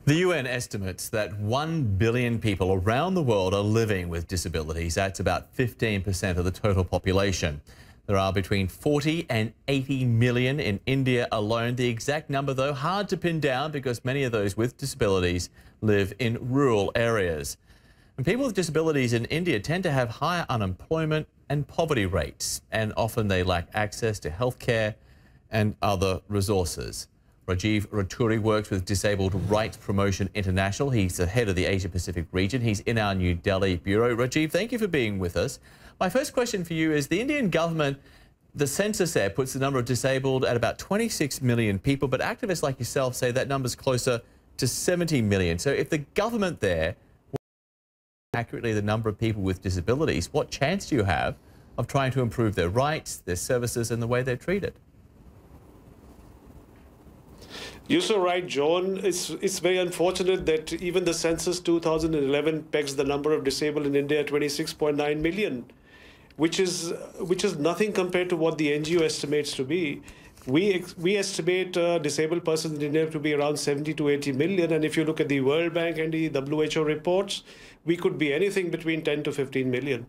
The UN estimates that 1 billion people around the world are living with disabilities. That's about 15% of the total population. There are between 40 and 80 million in India alone. The exact number, though, hard to pin down because many of those with disabilities live in rural areas. And people with disabilities in India tend to have higher unemployment and poverty rates, and often they lack access to healthcare and other resources. Rajiv Raturi works with Disabled Rights Promotion International. He's the head of the Asia-Pacific region. He's in our New Delhi bureau. Rajiv, thank you for being with us. My first question for you is, the Indian government, the census there puts the number of disabled at about 26 million people, but activists like yourself say that number's closer to 70 million. So if the government there accurately the number of people with disabilities, what chance do you have of trying to improve their rights, their services and the way they're treated? You're so right, John. It's very unfortunate that even the census 2011 pegs the number of disabled in India at 26.9 million, which is nothing compared to what the NGO estimates to be. We estimate disabled persons in India to be around 70 to 80 million, and if you look at the World Bank and the WHO reports, we could be anything between 10 to 15 million.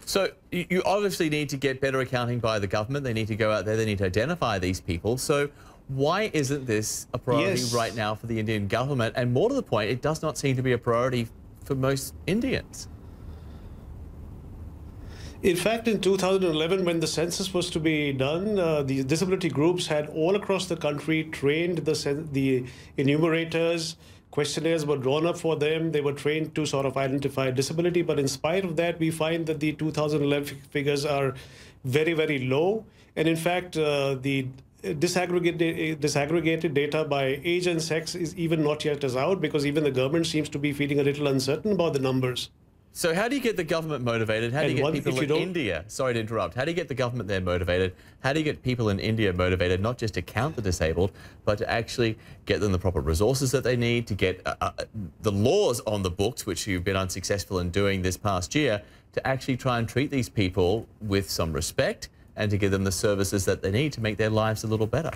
So you obviously need to get better accounting by the government. They need to go out there, they need to identify these people. So why isn't this a priority right now for the Indian government? And more to the point, it does not seem to be a priority for most Indians. In fact, in 2011, when the census was to be done, the disability groups had all across the country trained the enumerators. Questionnaires were drawn up for them. They were trained to sort of identify disability. But in spite of that, we find that the 2011 figures are very, very low. And in fact, the disaggregated data by age and sex is even not yet as out, because even the government seems to be feeling a little uncertain about the numbers. So how do you get the government motivated? How do you get people in India, sorry to interrupt, how do you get the government there motivated? How do you get people in India motivated, not just to count the disabled, but to actually get them the proper resources that they need, to get the laws on the books, which you've been unsuccessful in doing this past year, to actually try and treat these people with some respect and to give them the services that they need to make their lives a little better?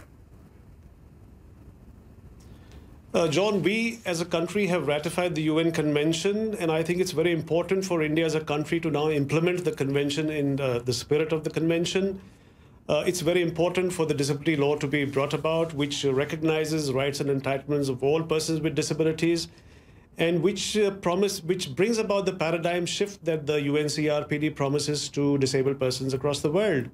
John, we as a country have ratified the UN Convention, and I think it's very important for India as a country to now implement the convention in the spirit of the convention. It's very important for the disability law to be brought about, which recognizes rights and entitlements of all persons with disabilities, and which brings about the paradigm shift that the UNCRPD promises to disabled persons across the world.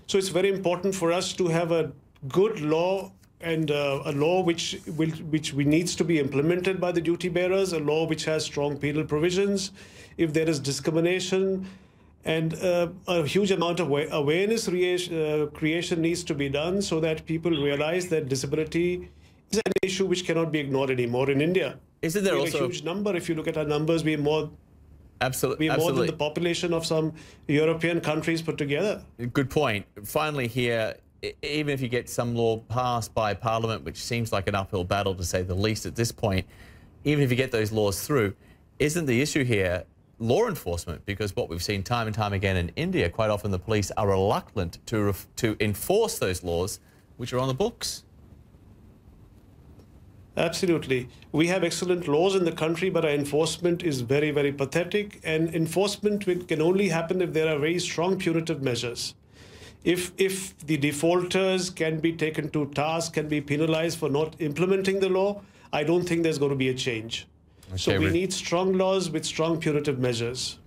So it's very important for us to have a good law, and a law which needs to be implemented by the duty bearers, a law which has strong penal provisions if there is discrimination, and a huge amount of awareness creation needs to be done so that people realize that disability is an issue which cannot be ignored anymore in India. Isn't there also a huge number? If you look at our numbers, we're more Absolutely. more than the population of some European countries put together. Good point. Finally here, even if you get some law passed by Parliament, which seems like an uphill battle to say the least at this point, even if you get those laws through, isn't the issue here law enforcement? Because what we've seen time and time again in India, quite often the police are reluctant to enforce those laws which are on the books. Absolutely. We have excellent laws in the country, but our enforcement is very, very pathetic. And enforcement can only happen if there are very strong punitive measures. If the defaulters can be taken to task, can be penalized for not implementing the law, I don't think there's going to be a change. Okay, so we need strong laws with strong punitive measures.